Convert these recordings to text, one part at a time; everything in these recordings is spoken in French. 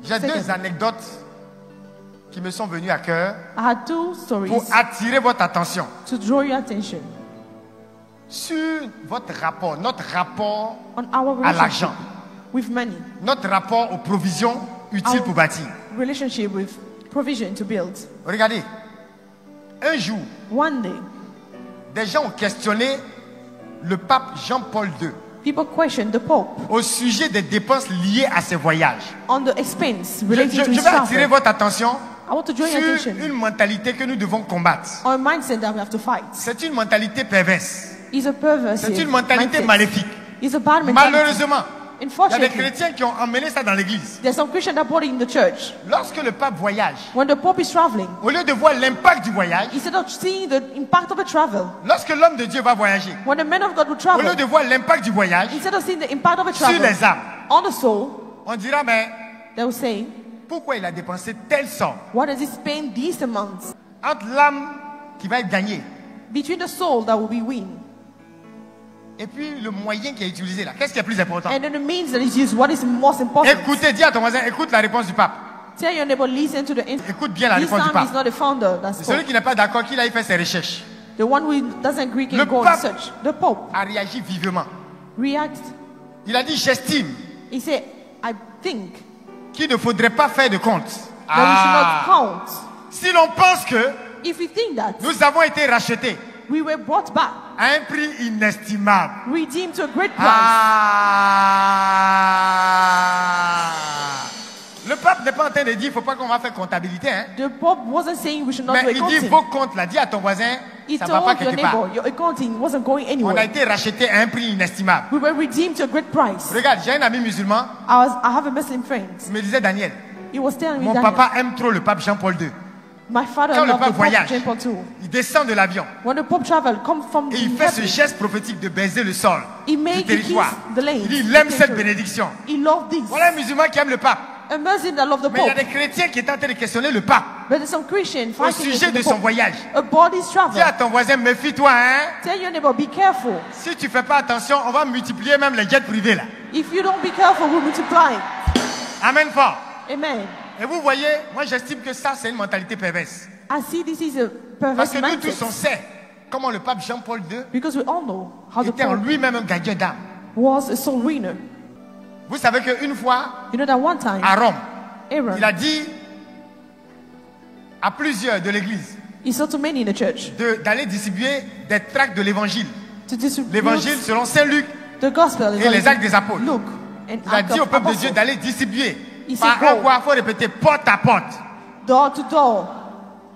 J'ai deux anecdotes qui me sont venues à cœur I had two stories pour attirer votre attention to draw your attention sur votre rapport, notre rapport on our à relationship l'argent, with money, notre rapport aux provisions utiles pour bâtir. relationship with provision to build. Regardez, un jour, One day, des gens ont questionné le pape Jean-Paul II people questioned the Pope au sujet des dépenses liées à ses voyages. on the expense Je related to his vais attirer travel. votre attention I want to draw your sur attention une mentalité que nous devons combattre. on a mindset that we have to fight. C'est une mentalité perverse. It's a perverse C'est une mentalité mindset. maléfique. It's a bad mentality. Malheureusement, il y a des Unfortunately, chrétiens qui ont emmené ça dans l'église. there's some Christians that brought it in the church. Lorsque le pape voyage, When the Pope is traveling, au lieu de voir l'impact du voyage, instead of seeing the impact of the travel, lorsque l'homme de Dieu va voyager, when the man of God will au travel, lieu de voir l'impact du voyage instead of seeing the impact of a sur travel les âmes, on the soul, on dira, mais they will say, pourquoi il a dépensé telle somme what does he spend these amounts entre l'âme qui va être gagnée between the soul that will be win et puis le moyen qui est utilisé là? Qu'est-ce qui est plus important? and then the means that is used? What is most important? Écoutez, dis à ton voisin, écoute la réponse du pape. Tell your neighbor, listen to the Écoute bien la This réponse du time is pape. not the founder that C'est celui spoke. qui n'est pas d'accord qu'il aille faire ses recherches. The one who doesn't agree can Le go and pape- search. The Pope A réagi vivement. reacted. Il a dit, j'estime He said, I think qu'il ne faudrait pas faire de compte. that we should not count. Si l'on pense que If you think that nous avons été rachetés we were brought back, à un prix inestimable. redeemed to a great price. Le pape n'est pas en train de dire qu'il ne faut pas qu'on va faire comptabilité. Hein. The Pope wasn't saying we should not Mais do il dit accounting. vos comptes là. Dis à ton voisin, He ça ne va pas told your quelque part. neighbor your accounting wasn't going On a anywhere. été rachetés à un prix inestimable. We were redeemed to a great price. Regarde, j'ai un ami musulman. I have a Muslim friend. Il me disait, Daniel, He was telling me mon Daniel, papa aime trop le pape Jean-Paul II. my father Quand le loved pape the Pope voyage, Jean Paul II. il descend de l'avion When the Pope traveled, come from et il fait ce heaven, geste prophétique de baiser le sol he du made he territoire. kissed the land. Il dit, il aime the cette territory. bénédiction. He loved this. Voilà un musulman qui aime le pape. A Muslim that loved the Mais il y a Pope. des chrétiens qui étaient en train de questionner le pape But there's some Christian au fighting sujet against de the son Pope voyage. about his Dis à travel. ton voisin, méfie-toi, hein. Tell your neighbor, be careful. Si tu fais pas attention, on va multiplier même les jets privés là. If you don't be careful, we'll multiply. Amen fort. Amen. Et vous voyez, moi j'estime que ça c'est une mentalité perverse. I see this is a Parce perverse que nous tous on mindset. sait comment le pape Jean-Paul II Because we all know how the était en Pope lui-même un gardien d'âme. was a soul winner. Vous savez qu'une fois You know that one time, à Rome, Aaron, il a dit à plusieurs de l'église he saw too many in the church d'aller distribuer des tracts de l'évangile. to distribute L'évangile selon Saint Luc the gospel. et les actes des apôtres. Luke and Il a Acts dit au of peuple de Dieu Apostles. d'aller distribuer. Il Par s'est beau. quoi il faut répéter porte à porte. Door to door.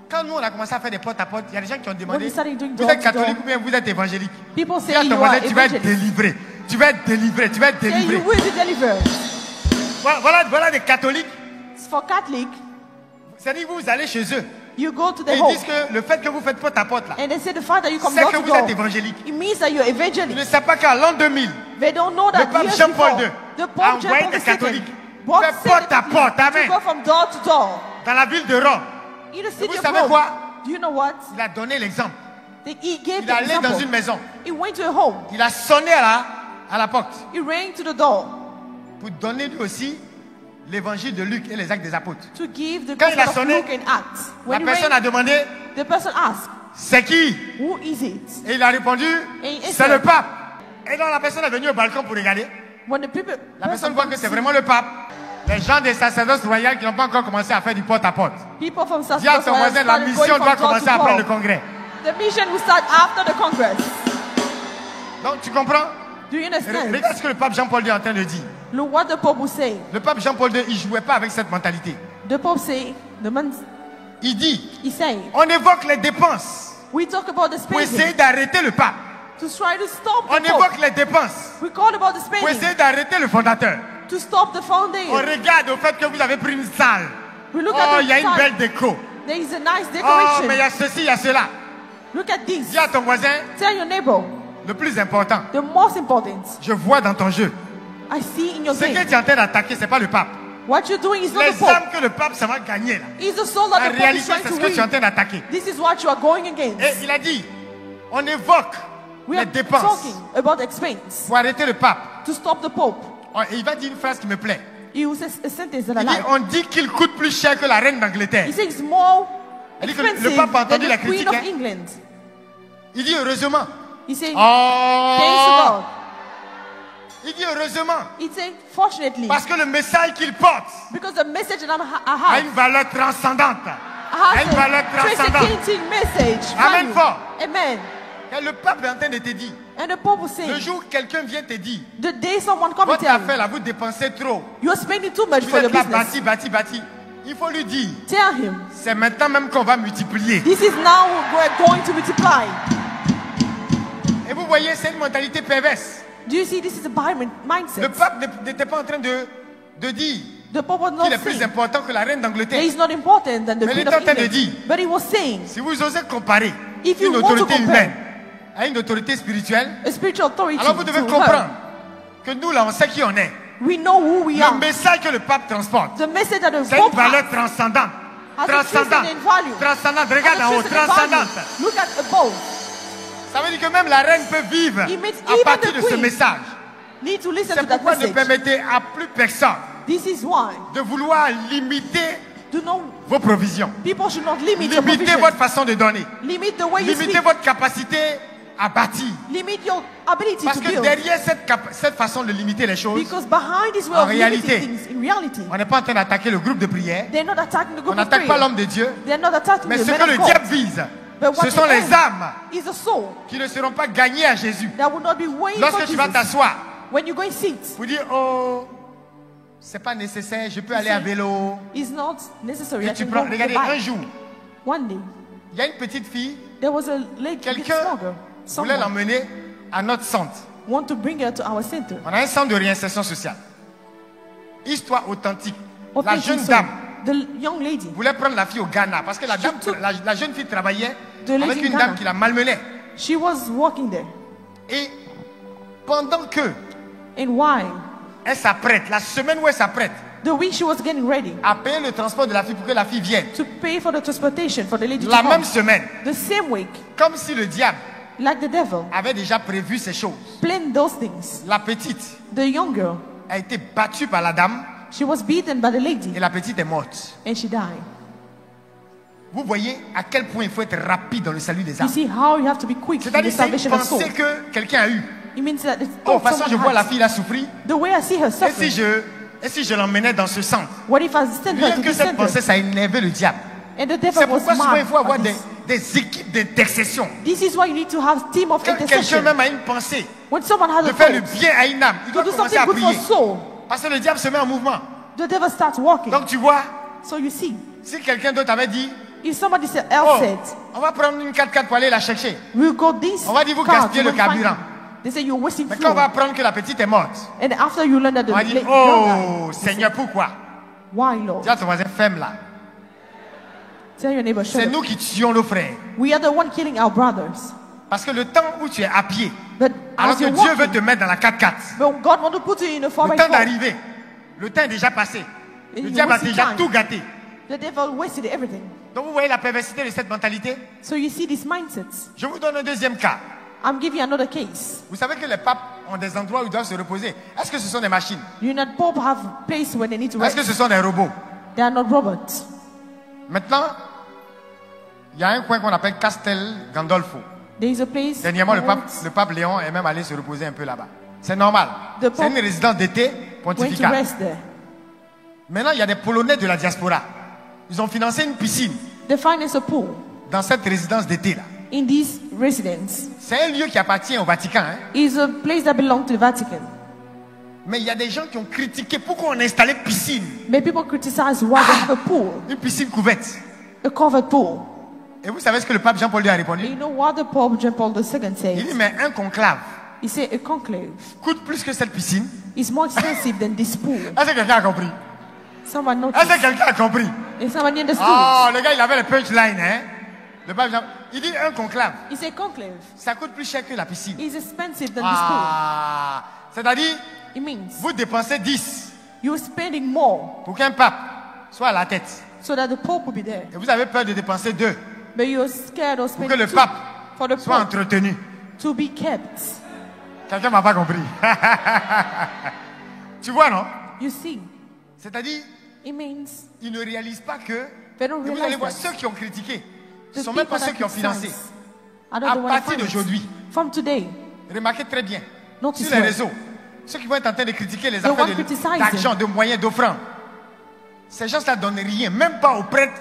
Quand nous on a commencé à faire des porte à porte, il y a des gens qui ont When demandé we started doing vous door êtes to catholique door, ou bien vous êtes évangélique. people Dis à say ton you are voisin, tu vas être evangelist. délivré. Tu vas être délivré. Tu vas être Say délivré. you will be delivered. Voilà des catholiques. For Catholic, C'est-à-dire vous allez chez eux. you go to the Et ils home disent que le fait que vous faites porte à porte là, and they say the fact that you come c'est door que to vous êtes door, évangélique. it means that you're Ils ne evangelist. savent pas qu'à l'an 2000, They don't know le that pape years Jean-Paul before, II the a Pope envoyé Jean des Paul II catholiques brought faire porte à porte, to amen, go from door to door dans la ville de Rome. in the Et city vous of savez Rome. quoi? Do you know what? Il a donné l'exemple. He gave Il the est allé dans example. une maison. He went to a home. Il a sonné à la porte He rang to the door pour donner lui aussi l'évangile de Luc et les actes des apôtres. to give the Quand il a gospel of sonné, Luke and Acts. La When he personne rang, a demandé, the person asked, c'est qui? who is it? Et il a répondu, Et il c'est le pape. Et donc la personne est venue au balcon pour regarder. When the people, La personne voit que c'est vraiment le pape. Les gens des sacerdoces royales qui n'ont pas encore commencé à faire du porte-à-porte. people from South Dis à ton voisin, la mission doit commencer après le congrès. The mission will start after the Congress. Donc tu comprends? Do you understand? Regarde ce que le pape Jean-Paul II est en train de dire. Look what the Pope will say. Le pape Jean-Paul II, il ne jouait pas avec cette mentalité. The Pope say, the man, Il dit, he say, on évoque les dépenses we talk about the pour spending essayer d'arrêter le pape. to try to stop On the Pope. évoque les dépenses We call about the pour spending essayer d'arrêter le fondateur. to stop the On foundation. regarde au fait que vous avez pris une salle. We look Oh, at il y a the une side. belle déco. There is a nice Oh, decoration. mais il y a ceci, il y a cela. Look at this. Dis à ton voisin, Tell your neighbor, le plus important, the most important je vois dans ton jeu. I see in your Ce que game. tu es en train d'attaquer, ce n'est pas le pape. What you're doing is not the Les Pope. âmes que le pape, ça va gagner là. It's the soul En that the Pope is réalité, trying c'est ce to que tu es en win. train d'attaquer. This is what you are going against. Et il a dit, on évoque We les are dépenses talking about expense pour arrêter le pape. to stop the Pope. Oh, et il va dire une phrase qui me plaît. He uses a sentence that I Il dit, like. on dit qu'il coûte plus cher que la reine d'Angleterre. He says it's more Il dit que le expensive pape a than entendu la the Queen critique. of Hein. England. Il dit heureusement. He says, thanks to Oh! God. Il dit heureusement. He says, fortunately, Parce que le message qu'il porte because the message that I a have une valeur transcendante. A has une valeur a transcendante. transcending message. Amen value. fort. Amen. Et le pape est en train de te dire, And the Pope was saying, le jour où quelqu'un vient te dire, the day someone comes and votre tell you, affaire là, vous dépensez trop. you are spending too much Vous for your êtes là, business. bâti. Il faut lui dire, Tell him, c'est maintenant même qu'on va multiplier. this is now we're going to multiply. Et vous voyez, c'est une mentalité perverse. Do you see this is a Le mindset? pape n'était pas en train de dire The Pope was not qu'il est plus saying important que la reine that d'Angleterre. he's not important than the Mais il Queen est of en train de England. dire, But he was saying, si vous osez comparer if you une want to autorité compare humaine à une autorité spirituelle, a spiritual authority alors vous devez to comprendre her, que nous là, on sait qui on est. we know who we Le are. message que le pape transporte, The message that the c'est une Pope valeur has transcendante. has a Transcendante. transcendent value. Transcendante. Regarde Has en a haut. transcendent Transcendante. value. Look at above. Ça veut dire que même la reine peut vivre It means à even partir the de ce queen message. Need to listen C'est to that pourquoi ne message. permettez à plus personne This is why de vouloir limiter do not vos provisions. people should not limit your Limitez provision. votre façon de donner. Limit the way you Limitez speak. votre capacité à bâtir. Limit your ability Parce to que build. derrière cette façon de limiter les choses, Because behind this way En of limiting réalité, things, in reality, on n'est pas en train d'attaquer le groupe de prière. they're not attacking the On group of n'attaque pas prayer. l'homme de Dieu. They're not attacking Mais the ce men que le of God. diable vise, But what ce sont they les aim âmes is a soul qui ne seront pas gagnées à Jésus. that will not be waiting Lorsque for tu vas Jesus. t'asseoir, When you go and sit, vous dire, oh, c'est pas nécessaire, je peux aller à vélo. it's not necessary. Et I tu can prends, go with regardez, the un bike. jour, One day, il y a une petite fille, there was a lady, quelqu'un small girl, voulait someone l'emmener à notre centre. want to bring her to our center. On a un centre de réinsertion sociale. Histoire authentique. La Authentic jeune story. dame The young lady, voulait prendre la fille au Ghana parce que la, dame, took la jeune fille travaillait the lady avec in une Ghana. dame qui la malmenait. she was walking there. Et pendant que And while elle s'apprête, la semaine où elle s'apprête the week she was getting ready à payer le transport de la fille pour que la fille vienne, to pay for the transportation for the lady la to même come, semaine, the same week, comme si le diable like the devil, avait déjà prévu ces choses, planned those things. la petite The young girl, a été battue par la dame she was beaten by the lady et la petite est morte. and she died. Vous voyez à quel point il faut être rapide dans le salut des You âmes. see how you have to be quick in the C'est-à-dire c'est une salvation of soul. pensée que quelqu'un a eue. It means that it's Oh, de toute façon, someone je vois la has. fille là souffrir. The way I see her suffering. Et si je l'emmenais dans ce centre? What if I send her Rien to que the cette center? pensée, ça a énervé le diable. And the devil C'est was pourquoi souvent il faut avoir mad. des équipes d'intercession. This is why you need to have team of Quand quelqu'un intercession. même a une pensée When someone has de a faire le thought bien à une âme, il to doit do commencer something à good for prier. soul, Parce que le diable se met en mouvement. the devil starts walking. Donc tu vois, So you see, si quelqu'un d'autre avait dit, if somebody else oh, said, on va prendre une 4x4 pour aller la chercher. we'll go this On va dire, vous car gaspillez to le go and find carburant. you. They say you're wasting Mais quand on va fuel. apprendre que la petite est morte, And after you learn that the on va dire, lady oh Seigneur, pourquoi? why Lord? Dis à ton voisin, ferme là. Tell your neighbor, C'est shut nous up. qui tuons nos frères. We are the one killing our brothers. Parce que le temps où tu es à pied, But alors as que you're Dieu veut walking, te mettre dans la 4x4, but God want to put you in a le 4x4. temps d'arriver, le temps est déjà passé. And Le you diable a wasted déjà time. tout gâté. The devil wasted everything. Donc vous voyez la perversité de cette mentalité. So you see these mindsets. Je vous donne un deuxième cas. I'm giving you another case. Vous savez que les papes ont des endroits où ils doivent se reposer. Est-ce que ce sont des machines? You know, Pope have place where they need to Est-ce rest. que ce sont des robots? They are not robots. Maintenant, il y a un coin qu'on appelle Castel Gandolfo. There is a place. Dernièrement, le called- pape Léon est même allé se reposer un peu là-bas. C'est normal. The C'est Pope une résidence d'été went to pontificale. rest there. Maintenant, il y a des Polonais de la diaspora. Ils ont financé une piscine They finance a pool dans cette résidence d'été-là. in this residence. C'est un lieu qui appartient au Vatican. Hein? It's a place that belongs to the Vatican. Mais il y a des gens qui ont critiqué pourquoi on a installé piscine. But people criticize why they have a pool, Une piscine couverte. a covered pool. Et vous savez ce que le pape Jean-Paul II a And répondu? you know what the Pope John Paul II Il said? dit, mais un conclave He said a conclave coûte plus que cette piscine. is more expensive than this pool. Est-ce que quelqu'un a compris? Someone Est-ce que noticed. quelqu'un a compris? And someone understood. Oh, le gars, il avait le punchline, hein? Le pape Jean, il dit un conclave, He said conclave ça coûte plus cher que la piscine. is expensive than this pool. Ah, c'est-à-dire, It means vous dépensez 10 you're spending more pour qu'un pape soit à la tête. so that the Pope will be there. Et vous avez peur de dépenser 2 But you're scared of pour que spending le two pape for the soit Pope entretenu. to be kept. Quelqu'un m'a pas compris. Tu vois, non? You see, C'est-à-dire, It means ils ne réalisent pas que... they don't Et vous allez realize voir, that ceux qui ont critiqué, ce ne the sont même pas people ceux qui ont that financé. criticize are not À the ones partir that finance. d'aujourd'hui, From today, remarquez très bien, Notice sur les well. réseaux, ceux qui vont être en train de critiquer les The affaires one criticizing. d'argent, de moyens, d'offrandes, ces gens-là ne donnent rien, même pas aux prêtres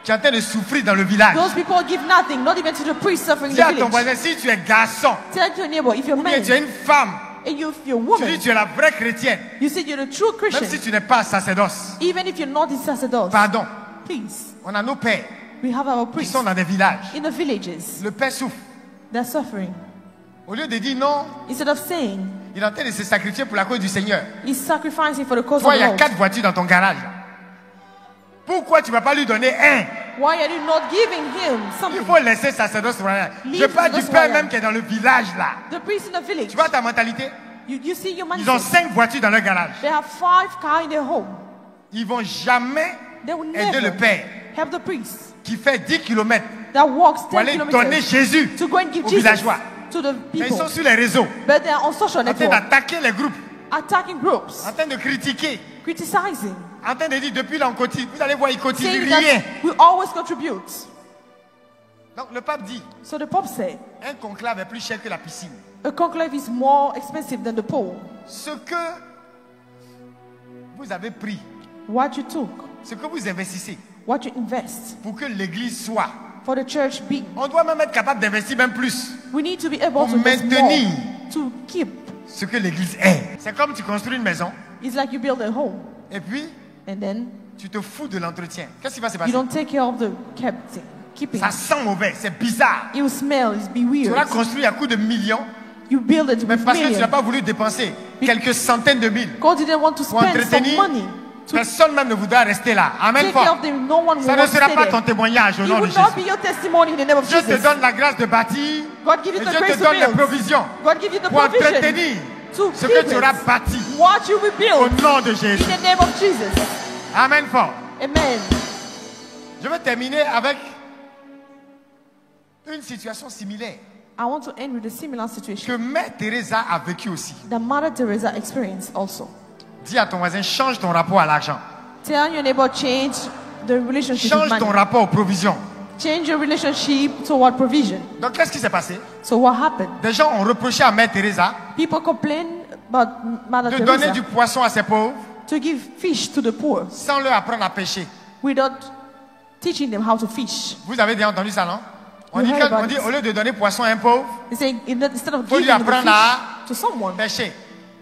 qui sont en train de souffrir dans le village. those people give nothing, not even to the priest suffering in Dis the à ton village. voisin, si tu es garçon, Tell your neighbor, if you're ou bien man tu es une femme, and you're tu woman, dis tu es la vraie chrétienne, you say you're a true même si Christian, tu n'es pas sacerdoce. even if you're not a sacerdoce, Pardon, please, on a nos pères we have our qui priests sont dans des villages. in the villages. Le père souffre. They're suffering. Au lieu de dire non, Instead of saying il est en train de se sacrifier pour la cause du Seigneur. he's sacrificing for the cause Toi, of il y the a Lord, 4 voitures dans ton garage. Pourquoi tu ne vas pas lui donner un? why are you not giving him Il something? faut laisser sacerdoce royal. Leave Je parle du sacerdoce père royal. même qui est dans le village là. The priest in the village, Tu vois ta mentalité? you see your Ils ont mindset. 5 voitures dans leur garage. They have 5 cars in their home. Ils vont jamais They will aider le never père help the priest qui fait 10 km that walks pour 10 aller donner kilometers Jésus to go and give aux Jesus villageois. to the Mais ils people. sont sur les réseaux, But they are on social en train network, d'attaquer les groupes, attacking groups, en train de critiquer, criticizing, en train de dire depuis là on continue. Vous allez voir, ils continuent saying rien. that we always contribute. Donc le pape dit, So the Pope said, un conclave est plus cher que la piscine. a conclave is more expensive than the pool. Ce que vous avez pris, What you took, ce que vous investissez what you invest pour que l'église soit, for the church be. on doit même être capable d'investir même plus We need to be able pour to invest maintenir more, to keep. ce que l'église est. C'est comme tu construis une maison It's like you build a home et puis and then tu te fous de l'entretien. Qu'est-ce qui va se you passer? don't take care of the keeping. Ça sent mauvais, c'est bizarre. It will smell, it'll be Tu weird. l'as construit à coups de millions, You build it mais with parce que tu n'as millions. pas voulu dépenser quelques centaines de mille God didn't want to pour spend some entretenir, money to personne même ne voudra rester là. Amen take care fort. of them. No one will Ça want ne to sera stay pas there. ton témoignage au It nom de will not be Jésus. your testimony in the name of Dieu te Jesus. donne la grâce de bâtir God give you et the Dieu grace te to donne les build. provisions God give you the pour provision entretenir to ce keep que tu auras it. bâti What you will au build nom de in Jésus. the name of Jesus. Amen fort. Amen. Je vais terminer avec une situation similaire I want to end with a similar situation que Mère Teresa a vécu aussi. that Mother Teresa experienced also. Dis à ton voisin, change ton rapport à l'argent. Tell your neighbor, change the relationship with Change ton money. rapport aux provisions. Change your relationship toward provision. Donc qu'est-ce qui s'est passé? So what happened? Des gens ont reproché à Mère Teresa People complain about Mother de donner Teresa du poisson à ses pauvres to give fish to the poor sans leur apprendre à pêcher. without teaching them how to fish. Vous avez déjà entendu ça, non? On We dit, heard about on dit it. au lieu de donner poisson à un pauvre, They say instead of Faut lui giving the apprendre à fish to someone, pêcher.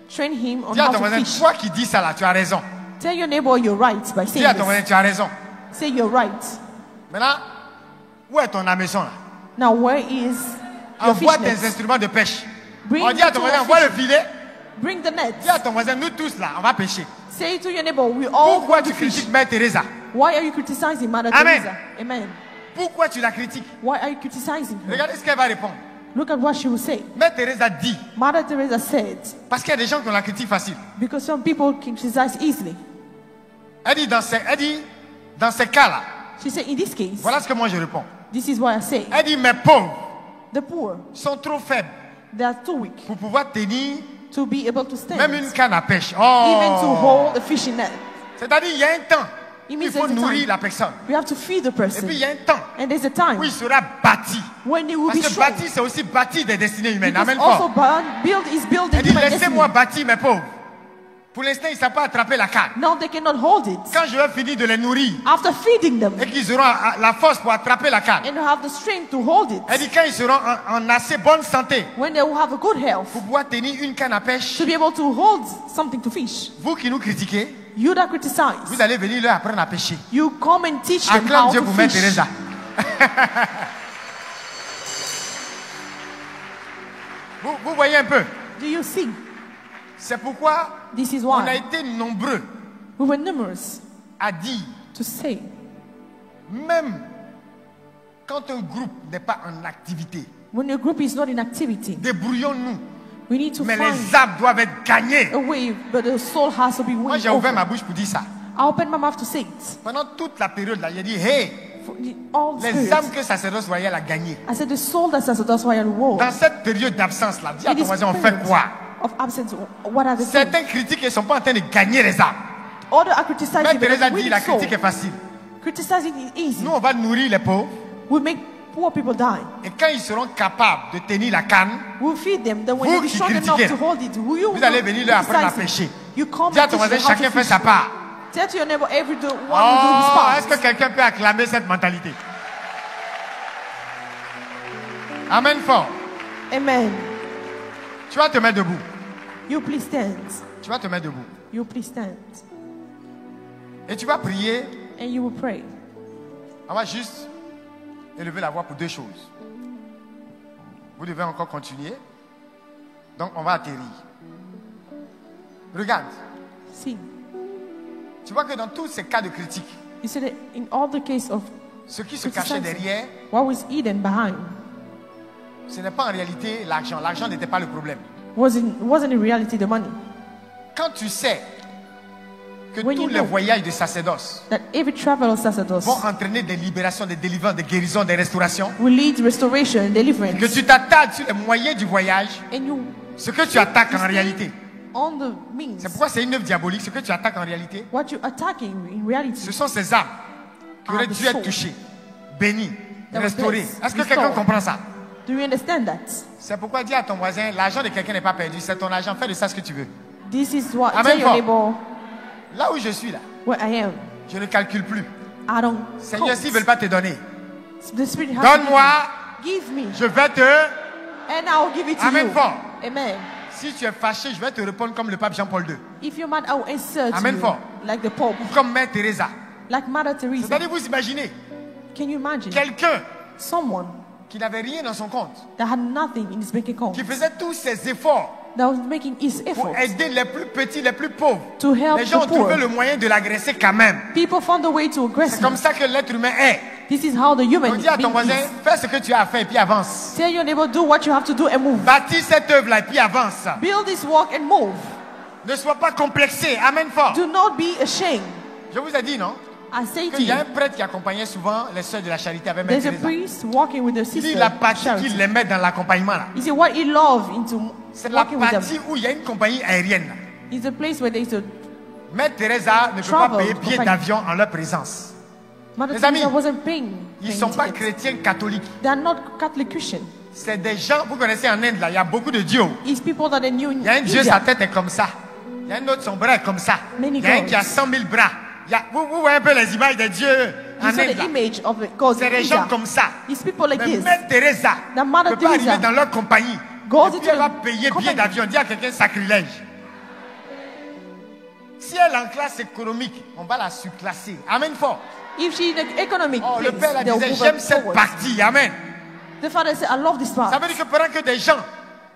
train him on Dis à how ton to voisin, fish. toi qui dis ça là, tu as raison. Tell your neighbor you're right by Dis à saying ton voisin, this. tu as raison. Say you're right. Maintenant, où est ton hameçon là? Now where is your Envoie fish tes net? instruments de pêche. Bring On dit à the ton tool voisin, of envoie le fishing. filet. Bring the net. Dis à ton voisin, nous tous là, on va pêcher. Say to your neighbor, we all Pourquoi want tu to fish. critiques Mère Teresa? Why are you criticizing Mother Amen. Teresa? Amen. Pourquoi tu la critiques? Why are you criticizing her? Regardez ce qu'elle va répondre. Look at what she will say. Mère Teresa dit, Mother Teresa said, parce qu'il y a des gens qui ont la critique facile. because some people can criticize easily. Elle dit, dans ces cas-là, She said, in this case, voilà ce que moi je réponds. this is what I say. Elle dit, mes pauvres The poor, sont trop faibles they are too weak pour pouvoir tenir to be able to stand. même une canne à pêche. Even to Oh! hold a fishing net. C'est-à-dire, il y a un temps It où means il faut there's a nourrir time. la personne. We have to feed the Et person. puis, il y a un temps And there's a time où il sera bâti. when it will Parce be que strong. bâtir, c'est aussi bâtir des destinées humaines. Because Amen also fort. build is building Elle dit, human laissez-moi destiny. bâtir mes pauvres. Pour l'instant, ils ne savent pas attraper la canne. Now they cannot hold it. Quand je vais finir de les nourrir After feeding them et qu'ils auront la force pour attraper la canne, and have the strength to hold it, elle dit, quand ils seront en assez bonne santé when they will have a good health, pour pouvoir tenir une canne à pêche, to be able to hold something to fish. vous qui nous critiquez, You that criticize, vous allez venir leur apprendre à pêcher. you come and teach them Acclame how Dieu to pour Mère fish. Teresa. Vous voyez un peu. Do you see? C'est pourquoi This is on a why été nombreux we were numerous à dire, to say, même quand un groupe n'est pas en activité, when your group is not in activity, débrouillons-nous. we need to Mais find les âmes doivent être gagnées. a way, but the soul has to be Moi, won j'ai ouvert over. ma bouche pour dire ça. I opened my mouth to say it. Pendant toute la période là, j'ai dit, hey, For all les spirits. âmes que Sacerdoce Royal a gagnées. I said the soul that's that's why I war. Dans cette période d'absence là, dis à In ton this voisin, on fait period quoi? of absence, what are the things? Certains critiques ne sont pas en train de gagner les âmes. Others are criticizing Mère you. Teresa We dit la need soul. critique est facile. Criticizing is easy. Nous, on va nourrir les pauvres. We make poor people die. Et quand ils seront capables de tenir la canne, We'll feed them. Then when Vous you'll be qui strong enough critiquez, to hold it, will you vous allez venir leur apprendre à criticize pêcher. it? You come Dis à and ton teach voisin, them how chacun to fait fish. sa part. Tell to your neighbor, everyone will do Oh, his est-ce part. que quelqu'un peut acclamer cette mentalité? Amen fort. Amen. Tu vas te mettre debout. You please stand. Tu vas te mettre debout. You please stand. Et tu vas prier. And you will pray. On va juste élever la voix pour deux choses. Vous devez encore continuer. Donc on va atterrir. Regarde. See, Tu vois que dans tous ces cas de critique, you see that in all the case of ce qui se cachait derrière, what was hidden behind ce n'est pas en réalité l'argent. L'argent n'était pas le problème. wasn't in reality the money. Quand tu sais que When tous you les know voyages de sacerdoce that every travel of sacerdoce vont entraîner des libérations, des délivrances, des guérisons, des restaurations, will lead to restoration and que deliverance, tu t'attardes sur les moyens du voyage, and you ce que tu attaques en réalité. on the means. C'est pourquoi c'est une œuvre diabolique. Ce que tu attaques en réalité, What you're attacking in reality. ce sont ces âmes qui auraient the dû être soul touchées, bénies, that was restaurées. blessed, Est-ce que quelqu'un restored. comprend ça? Do you understand that? C'est pourquoi dis à ton voisin, l'argent de quelqu'un n'est pas perdu, c'est ton argent, fais de ça ce que tu veux. This is what Amen tell your fort. neighbor Là où je suis là, where I am. je ne calcule plus. I don't Seigneur, count. s'ils ne veulent pas te donner, The Spirit has donne-moi, to give me, je vais te... and I'll give it to Amen you. fort. Amen. Si tu es fâché, je vais te répondre comme le pape Jean-Paul II, If you're mad, I will answer to Amen you fort. like the Pope, comme Mère Teresa. like Mother Teresa. C'est-à-dire, vous imaginez, Can you imagine quelqu'un someone qui n'avait rien dans son compte, that had nothing in his bank account, qui faisait tous ses efforts that was making his pour effort aider les plus petits, les plus pauvres. to help Les gens the ont trouvé poor? le moyen de l'agresser quand même. People found a way to aggress C'est comme him. ça que l'être humain est. This is how the human On dit à ton being voisin, is. fais ce que tu as à faire et puis avance. Tell your neighbor, do what you have to do and move. Bâtis cette œuvre-là et puis avance. Build this work and move. Ne sois pas complexé. Amen fort. Do not be ashamed. Je vous ai dit, non? I say to Qu'il y a you, un prêtre qui accompagnait souvent les sœurs de la charité avec Mère there's a Teresa. priest walking with their Il dit sister. la partie Charity. qu'il les met dans l'accompagnement là. He said what he loved into C'est la walking with them. partie où il y a une compagnie aérienne là. It's a place where there's a Mère Teresa ne peut pas Travel payer billet compagnie. d'avion en leur présence. Mother Les amis, Teresa wasn't paying. Ils ne paying sont pas tickets. chrétiens catholiques. They are not Catholic Christian. C'est des gens, vous connaissez en Inde là, il y a beaucoup de dieux. It's people that are new in Il y a un dieu, India. sa tête est comme ça. Il y a un autre, son bras est comme ça. Many Il y a un gods. qui a 100 000 bras. Vous voyez un peu les images des dieux en You saw Inde the là. image of the gods C'est in des gens India. comme ça. It's people like Mais this. Mère Teresa The Mother ne peut pas Teresa arriver dans leur compagnie. goes Et puis into elle va the payer billet company. d'avion. Dire à quelqu'un sacrilège. Si elle est en classe économique, on va la surclasser. Amen fort. If she in the economic Oh, le place, père la they'll disait, move j'aime her cette forward. partie. Amen. The father said, I love this part. Ça veut dire que pendant que des gens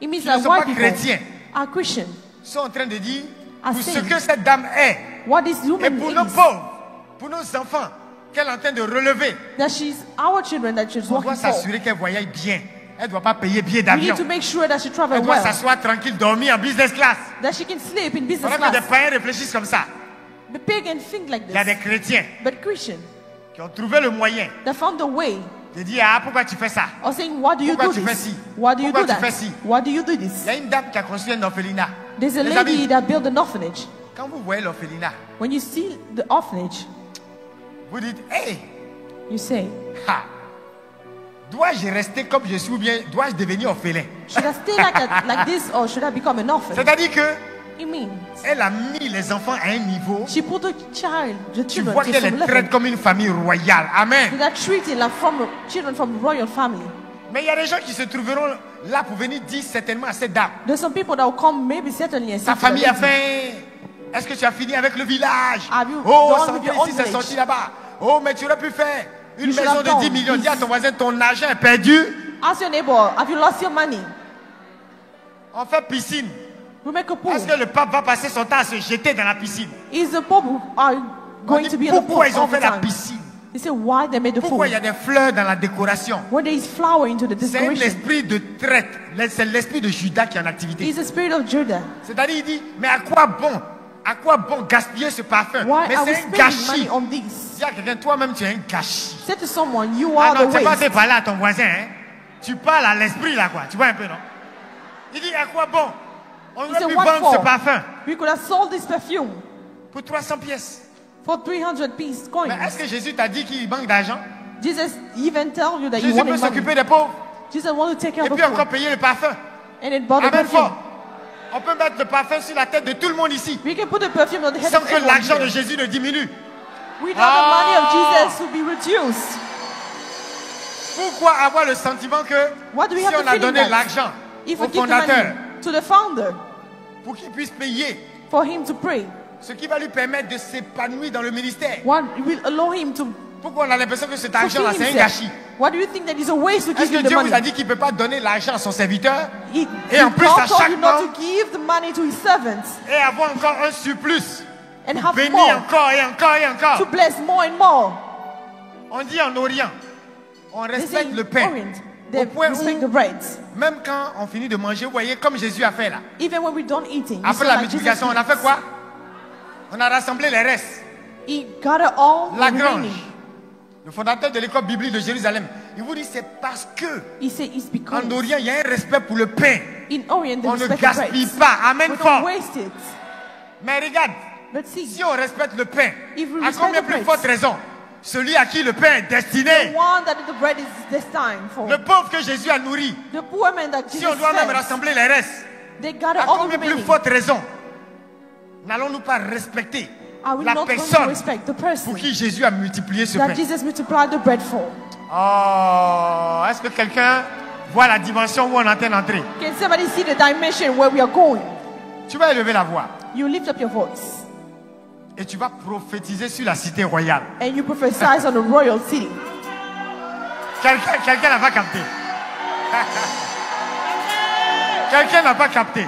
It means qui that ne sont white pas people chrétiens are Christian. sont en train de dire, I pour see. ce que cette dame est, What this et woman pour nos is, pauvres, pour nos enfants, qu'elle est en train de relever, that she's our children that she's on doit working for. s'assurer qu'elle voyage bien. Elle ne doit pas payer billet We d'avion. need to make sure that she Elle travels doit well, s'asseoir tranquille, dormir en business class. that she can sleep in business Pendant que des class. païens réfléchissent comme ça, The pagan think like il y a des this, chrétiens but Christian qui ont trouvé le moyen that found a way de dire, ah, pourquoi tu fais ça? of saying, why do you Pourquoi do tu fais this? ci? Why do you Pourquoi do tu fais that? ci? Why do you do Il this? y a une dame qui a construit un orphelinat. There's a Les lady amis, that built an orphanage. quand vous voyez l'orphelinat, When you see the orphanage, vous dites, hey, you say, ha, dois-je rester comme je suis ou bien dois-je devenir orphelin? should I stay like this or should I become an orphan? C'est-à-dire que It means elle a mis les enfants à un niveau, she put the tu children vois to qu'elle some les level. traite comme une famille royale. Amen. They are treated like children from royal family. Mais il y a des gens qui se trouveront là pour venir dire certainement à cette dame, There's some people that will come maybe certainly and say ta to the famille a lady, faim. Est-ce que tu as fini avec le village? Have you Oh, done ça with fait your ici, own c'est village? sorti là-bas. Oh, mais tu aurais pu faire une You should maison have de done 10 millions. this. Dis à ton voisin, ton argent est perdu. Ask your neighbor, have you lost your money? On fait piscine. We make a pool. Est-ce que le pape va passer son temps à se jeter dans la piscine? Is the Pope who are On going dit, to be in the pool pourquoi ils ont all the fait la time? piscine? They say why they made the pool. Pourquoi il y a des fleurs dans la décoration? When there is flower into the C'est un decoration, esprit de traite. C'est l'esprit de Judas qui est en activité. it's the spirit of Judah. C'est-à-dire, il dit, mais à quoi bon? À quoi bon gaspiller ce parfum? Why Mais are we c'est un spending gâchis. money on this? Dis à quelqu'un, toi-même, tu es un gâchis. Say to someone, you Ah are non, the tu sais pas waste. te parler à ton voisin, hein? Tu parles à l'esprit, là, quoi. Tu vois un peu, non? Il dit, à quoi bon? On He aurait said, pu what vendre ce for? parfum We could have sold this perfume Pour 300 pièces. For 300 piece coins. Mais est-ce que Jésus t'a dit qu'il manque d'argent? Jesus even tell you that you Jésus want peut money. s'occuper des pauvres. Jesus want to take care Et of puis the encore poor. payer le parfum. And it bought a Amen perfume. fort. On peut mettre le parfum sur la tête de tout le monde ici. We can put the perfume on the head Sans of que everyone l'argent de here. Jésus ne diminue. Without the money of Jesus to be reduced. Pourquoi avoir le sentiment que What do we si have on the a feeling donné that l'argent if au we give the fondateur money to the founder pour qu'il puisse payer for him to pray, ce qui va lui permettre de s'épanouir dans le ministère, what will allow him to pourquoi on a l'impression que cet fulfill argent-là c'est un himself? gâchis? What do you think that is a waste to Est-ce give que him the Dieu vous a money? dit qu'il ne peut pas donner l'argent à son serviteur He, Et en plus, God à told chaque you not mois- to give the money to his servants et avoir encore un surplus, and have bénir more, encore et encore et to encore? bless more and more. On dit en Orient, on They say respecte in le pain. Orient, Au they point respect the où, bread. même quand on finit de manger, vous voyez, comme Jésus a fait là. Even when we're done eating, you Après see la like Jesus multiplication, on a fait quoi? On a rassemblé les restes. He gathered all the Lagrange, remaining. le fondateur de l'école biblique de Jérusalem, il vous dit c'est parce que He said it's en because Orient, il y a un respect pour le pain. in Orient they On ne respect the gaspille bread. pas. Amen We fort. don't waste it. Mais regarde, But see, si on respecte le pain, If we à respect combien the plus bread, forte raison celui à qui le pain est the destiné, one that the bread is destined for, le pauvre que Jésus a nourri, the poor man that si Jesus on doit même fed, rassembler les restes, they gather à all the combien plus remaining. forte raison n'allons-nous pas respecter Are we la not going to personne respect the person pour qui Jésus a multiplié ce that pain? Jesus multiplied the bread for? Oh, est-ce que quelqu'un voit la dimension où on est en train d'entrer? Can somebody see the dimension where we are going? Tu vas élever la voix You lift up your voice et tu vas prophétiser sur la cité royale. and you prophesy on the royal city. Quelqu'un n'a pas capté. Quelqu'un n'a pas capté.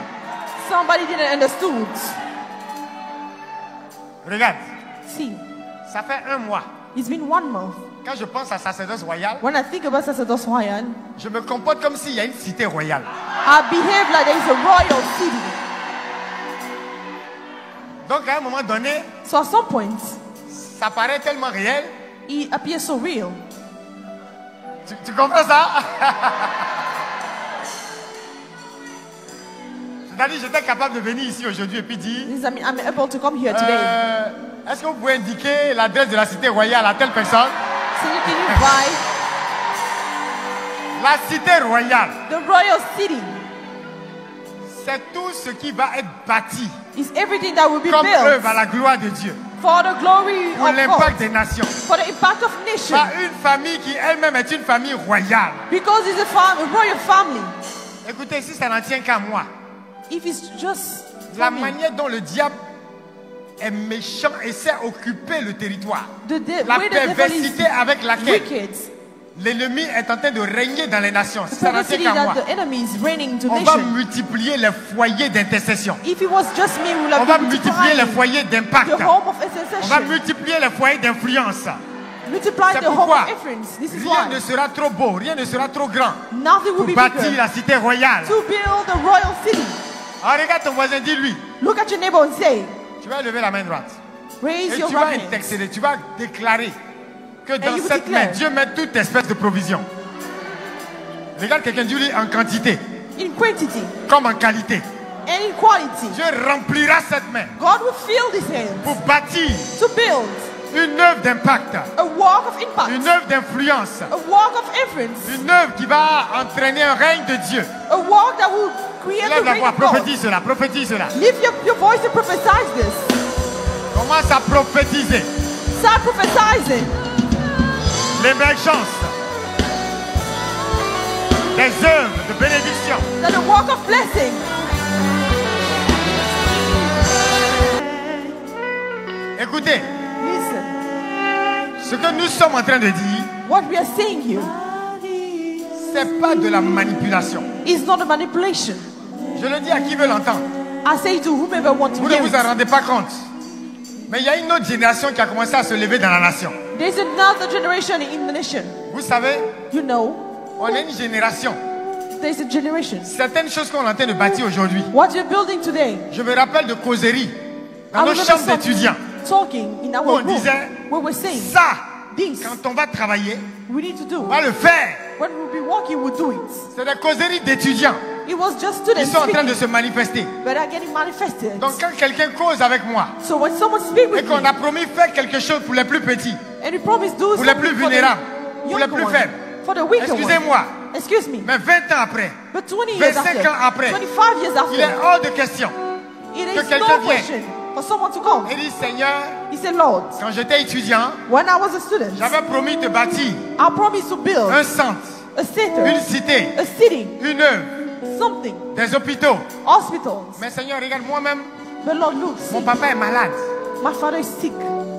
Somebody didn't understood. Regarde, See, ça fait un mois. it's been 1 month. Quand je pense à sacerdoce royal, When I think about Sacerdoce Royal, je me comporte comme s'il y a une cité royale. I behave like there is a royal city. Donc à un moment donné, So at some point, ça paraît tellement réel. it appears so real. Tu comprends ça? C'est-à-dire, j'étais capable de venir ici aujourd'hui et puis dire, This, I mean, I'm able to come here today. est-ce que vous pouvez indiquer l'adresse de la cité royale à telle personne? So you can buy La cité royale, the royal city. c'est tout ce qui va être bâti It's everything that will be comme built œuvre à la gloire de Dieu, for the glory pour of l'impact God, des nations. for the impact of nations. Pas une famille qui elle-même est une famille royale. Because it's a royal family. Écoutez, si ça n'en tient qu'à moi, If it's just la for me, manière dont le diable est méchant et sait occuper le territoire, the la way the devil perversité avec is laquelle wicked, l'ennemi est en train de régner dans les nations, si the ça n'en tient perversity qu'à moi, that the enemy is reigning to on va nations. multiplier les foyers d'intercession. If it was just me, we would On va have multiplier les multiplied foyers d'impact. the home of On va intercession. multiplier les foyers d'influence. Multiply C'est the home pourquoi of influence. This is rien why ne sera trop beau, rien ne sera trop grand nothing will pour be bâtir bigger la cité royale. to build the royal city. Alors regarde ton voisin, dis-lui, Look at your neighbor and say, tu vas lever la main droite. raise Et your tu vas right hand. intercéder, tu vas déclarer que dans you will cette main, declare. Dieu met toute espèce de provision. Regarde quelqu'un, dis-lui en quantité In quantity comme en qualité. and in quality, Dieu remplira cette main God will fill this hand pour bâtir to build une œuvre d'impact, a walk of impact, une œuvre d'influence, a walk of influence, une œuvre qui va entraîner un règne de Dieu. a walk that will create the Lève la reign voix, of God. prophétise cela, prophétise cela. Lift your voice and prophesize this. Commence à prophétiser Start prophesizing l'émergence des œuvres de bénédiction. that the walk of blessing. Écoutez, Listen, ce que nous sommes en train de dire, what we are saying here c'est pas de la manipulation. is not a manipulation. Je le dis à qui veut l'entendre. I say to whomever wants to Vous ne hear vous en it. rendez pas compte. Mais il y a une autre génération qui a commencé à se lever dans la nation. There's another generation in the nation. Vous savez, You know, on est une génération. there's a generation. Certaines choses qu'on est en train de bâtir aujourd'hui. What you're building today, Je me rappelle de causeries dans I nos remember chambres some d'étudiants. talking in Où our on room disait, where we're saying ça, this quand on va travailler, we need to do. on va le faire. When we'll be walking, we'll do it. C'est des causeries d'étudiants. It was just Ils students sont en train de speaking, se manifester. but are getting manifested. Donc quand quelqu'un cause avec moi So when someone speaks et with qu'on me, a promis faire quelque chose pour les plus petits, and you promise do pour les plus something for vulnérables, the pour les younger plus one, faibles, for the weaker one. excusez-moi, Excuse me. mais 20 ans après, But 20 years 25 after, ans après, 25 years il est after, hors de question. it que is quelqu'un no vienne. question for someone to come. Il dit, Seigneur, He said, Lord, quand j'étais étudiant, when I was a student, j'avais promis de bâtir I promised to build un centre, a une center, cité, a city, une œuvre, something, des hôpitaux. hospitals. Mais Seigneur, regarde, moi-même, But Lord, look, mon see, papa est malade. my father is sick.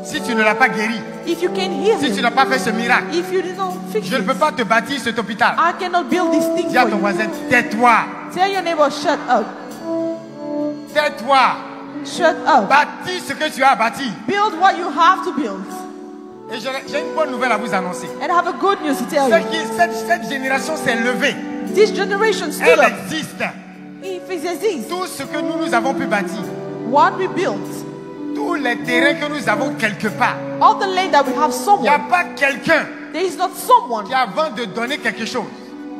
Si tu ne l'as pas guéri, If you can't heal si tu him, n'as pas fait ce miracle, if you didn't fix je ne peux it, pas te bâtir cet hôpital. I cannot build this thing Dis à for ton you. voisin, tais-toi, Tell your neighbor, shut up. tais-toi. Shut up. Bâtis ce que tu as bâti. Build what you have to build. Et j'ai une bonne nouvelle à vous annoncer. And I have a good news to tell you. Cette génération s'est levée. This generation stood Elle up. existe. If it exists, Tout ce que nous avons pu bâtir, what we built, tous les terrains que nous avons quelque part, all the land that we have il n'y a somewhere, pas quelqu'un there is not someone qui, avant de donner quelque chose,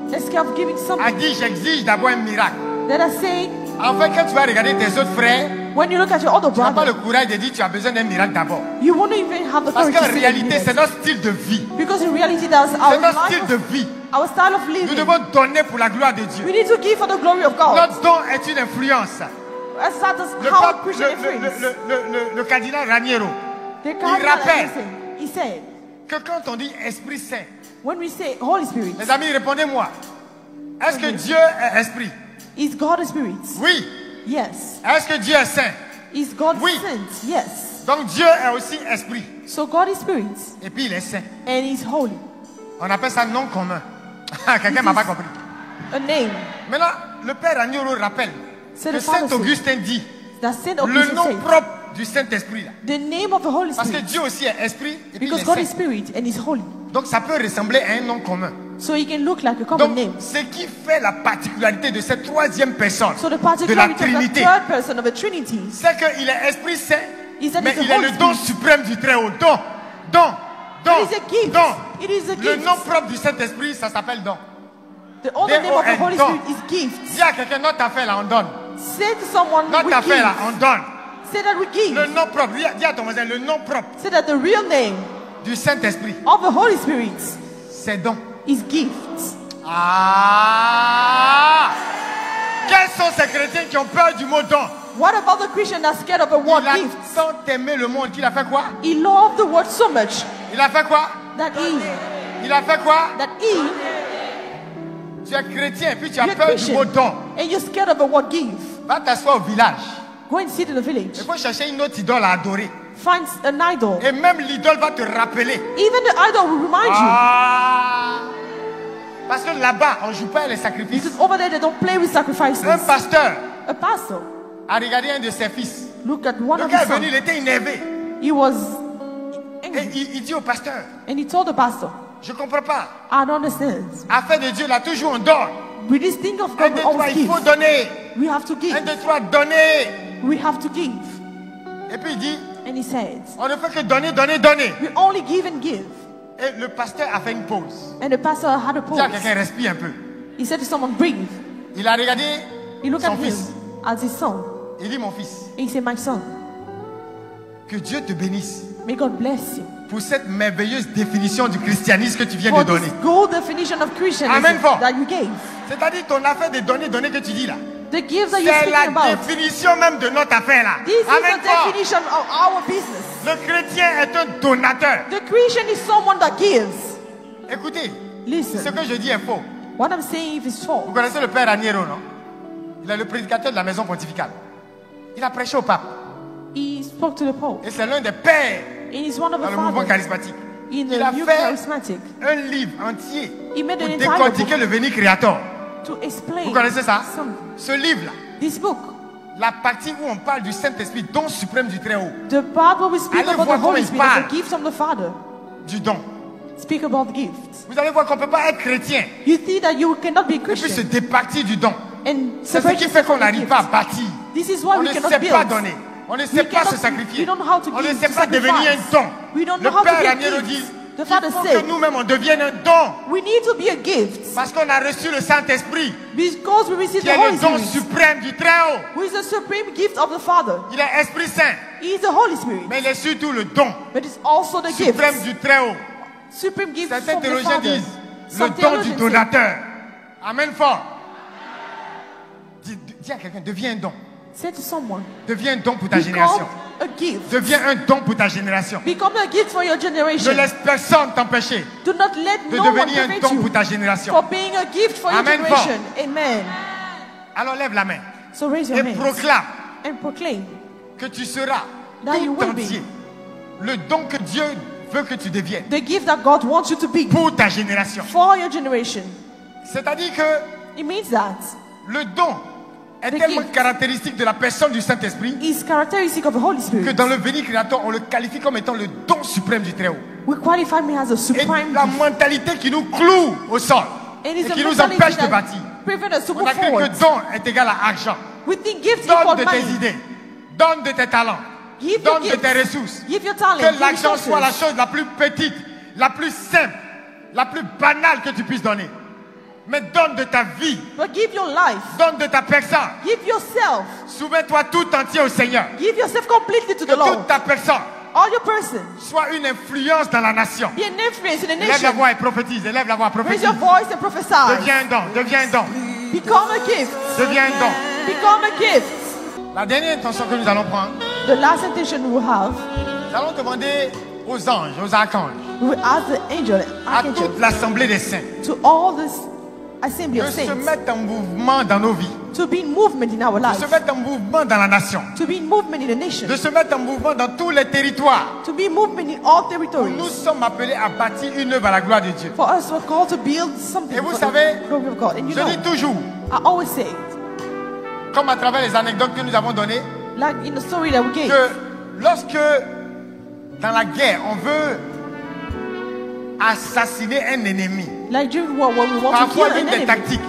that's scared of giving a something dit j'exige d'abord un miracle. that are saying, Enfin, quand tu vas regarder tes autres frères, when you look at your other tu n'as pas le brother, courage de dire tu as besoin d'un miracle d'abord. you won't even have the Parce courage to qu'en say réalité, that. c'est notre style de vie. Because in reality, that's our C'est notre style de life, vie. our style of Nous living. devons donner pour la gloire de We Dieu. need to give for the glory of God. Notre don est une influence. As that is Le, how pape- Christian influence. le cardinal Raniero, The cardinal rappelle. Anderson, he said, que quand on dit Esprit Saint, when we say Holy Spirit, les amis, répondez-moi. Est-ce que Dieu est esprit? is God a spirit? Oui. Yes. Est-ce que Dieu est saint? Is God Oui. sent? Yes. Donc Dieu est aussi esprit. So God is spirit Et puis il est saint. and He's holy. On appelle ça nom commun. Quelqu'un m'a pas compris. A name. Maintenant, le Père Agnoro rappelle C'est que le Father Saint Augustin dit That Saint le Augustine nom said, propre du Saint-Esprit. Là. the name of the Holy Parce que Spirit. Dieu aussi est esprit et puis il Because est God is saint. spirit and is holy. Donc ça peut ressembler à un nom commun. So He can look like a common Donc name. ce qui fait la particularité de cette troisième personne So the de la particularity of the Trinité, third person of the Trinity c'est qu'il est Esprit Saint, is that mais it's il the est Holy le don Spirit. suprême du Très-Haut. Don. It is a gift. Don. It is a Le gift. nom propre du Saint-Esprit, ça s'appelle don. The other name of the D-O-N, Holy don. Spirit is gift. Dis à quelqu'un, notre affaire là, on donne. Say to someone, we Notre affaire là, give. on donne. Say that we give. Le nom propre, dis à ton voisin, le nom propre Say that the real name du Saint-Esprit, of the Holy Spirit c'est don. is gift. Ah! Quels sont ces chrétiens qui ont peur du mot don? What about the Christian that's scared of the word Il a gift? tant aimé le monde qu'il a fait quoi? He loved the word so much Il a fait quoi? that Il a fait quoi? Tu es chrétien et puis tu as you're peur du Christian mot don. and you're scared of the word give. Va t'asseoir au village. Go and sit in the village. Il faut chercher une autre idole à adorer. Find an idol. Et même l'idole va te rappeler. Even the idol will remind Ah! Parce que là-bas, on ne joue pas les you. sacrifices. Because over there they don't play with sacrifices. Un pasteur A pastor, a regardé un de ses fils. look at one Le of gars est his venu, sons. il était énervé. He was Et angry. il dit au pasteur, And he told the pastor, je ne comprends pas. I don't understand. Affaire de Dieu, là, toujours on donne. With this thing of 1, God, 2, we 3, always il faut give. donner. We have to 1, give. 2, 3, donner. We have to give. Et puis il dit, And he said, on ne fait que donner, donner, donner. we only give and give. Et le pasteur a fait une pause. And the pastor had a Dis à pause. quelqu'un, respire un peu. He said to someone, breathe. Il a regardé He looked son at him fils. as his son. Il dit, mon fils, And he said, my son, que Dieu te bénisse may God bless you. pour cette merveilleuse définition du christianisme que tu viens For de this donner. good definition of Christianism Amen, fort. that you gave. C'est-à-dire ton affaire de donner, donner que tu dis là. The gifts that you're C'est speaking la about. définition même de notre affaire là. This is Amen, the fort. definition of our business. Le chrétien est un donateur. The Christian is someone that gives. Écoutez, ce Listen, que je dis est faux. what I'm saying if it's Vous false. connaissez le père Raniero, non? Il est le prédicateur de la maison pontificale. Il a prêché au pape. He spoke to the Pope. Et c'est l'un des pères And he's one of dans the le mouvement fathers charismatique. in Il the a new fait charismatic. un livre entier He made pour an entire décortiquer book le Veni Creator. to explain Vous connaissez ça? some, Ce livre-là, this book. la partie où on parle du Saint-Esprit, don suprême du Très-Haut, The part where we speak Allez about voir the comment Holy il Spirit, parle. the gift from the Father. du don. Speak about the gift. Vous allez voir qu'on ne peut pas être chrétien You think that you cannot be a et puis se Christian départir du don. and C'est ce separate qui fait qu'on yourself from the n'arrive pas à gift. bâtir. This is why On we ne cannot sait pas build. donner. On ne sait pas se We sacrifier. don't know how to On ne give, sait to pas devenir un sacrifice. don. We don't Le know how to Père get Raniero gifts. dit, The Father Il faut said, que nous-mêmes on devienne un don. we need to be a gift Parce qu'on a reçu le Saint-Esprit, because we receive qui the est Holy le don Spirit, suprême du Très-Haut. who is the supreme gift of the Father. Il est Esprit Saint, He is the Holy Spirit, mais il est surtout le don but it's also the gift, suprême du Très-Haut. supreme gift Certains from the théologiens Father. disent le Some don du theologians say, donateur. Amen fort. Dis à quelqu'un, deviens un don. say to someone, Deviens un don pour ta become génération. a gift. Deviens un don pour ta génération. Become a gift for your Ne generation. laisse personne t'empêcher Do not let de no one devenir un prevent don you pour ta génération. for being a gift for your Amen, generation. Amen. Alors lève la main So raise your et hands proclame and proclaim que tu seras that you tout will be entier le don que Dieu veut que tu deviennes the gift that God wants you to be pour ta génération. for your generation. C'est-à-dire que It means that le don est The tellement gift caractéristique de la personne du Saint-Esprit is characteristic of the Holy que Spirit. dans le Véniculator, on le qualifie comme étant le don suprême du Très-Haut. We qualify me as a Et supreme la gift. mentalité qui nous cloue au sol And et it's a qui nous mentality empêche de that bâtir. prevent us to On move a cru forward. que don est égal à argent. We think gift Donne equal de tes money. idées, donne de tes talents, Give your donne de gifts. tes ressources. Give your talent. Que Give l'argent resources. soit la chose la plus petite, la plus simple, la plus banale que tu puisses donner. Mais donne de ta vie, But give your life. donne de ta personne. Give yourself. Soumets-toi tout entier au Seigneur. Give yourself completely to Que the Lord. toute ta personne All your person. soit une influence dans la nation. Be an influence in the Élève la nation. voix et prophétise. Élève la voix, Raise prophétise. your voice and prophesy. Deviens un don, deviens un don, Become a gift. deviens un don. Become a gift. La dernière intention que nous allons prendre, The last intention we will have, nous allons demander aux anges, aux archanges, we will ask the angel, à archangel, toute l'assemblée des saints, to all this assembly de of se saints, mettre en mouvement dans nos vies, to be in movement in our de life, se mettre en mouvement dans la nation, to be in movement in the nation, de se mettre en mouvement dans tous les territoires to be in movement in all où territories. nous sommes appelés à bâtir une œuvre à la gloire de Dieu. For us, we're called to build something Et vous for savez, the glory of God. And you Je dis know, toujours, I always say, comme à travers les anecdotes que nous avons données, like in the story that we gave, que lorsque dans la guerre on veut assassiner un ennemi, like during war when we want to kill parfois an l'une des enemy, tactiques,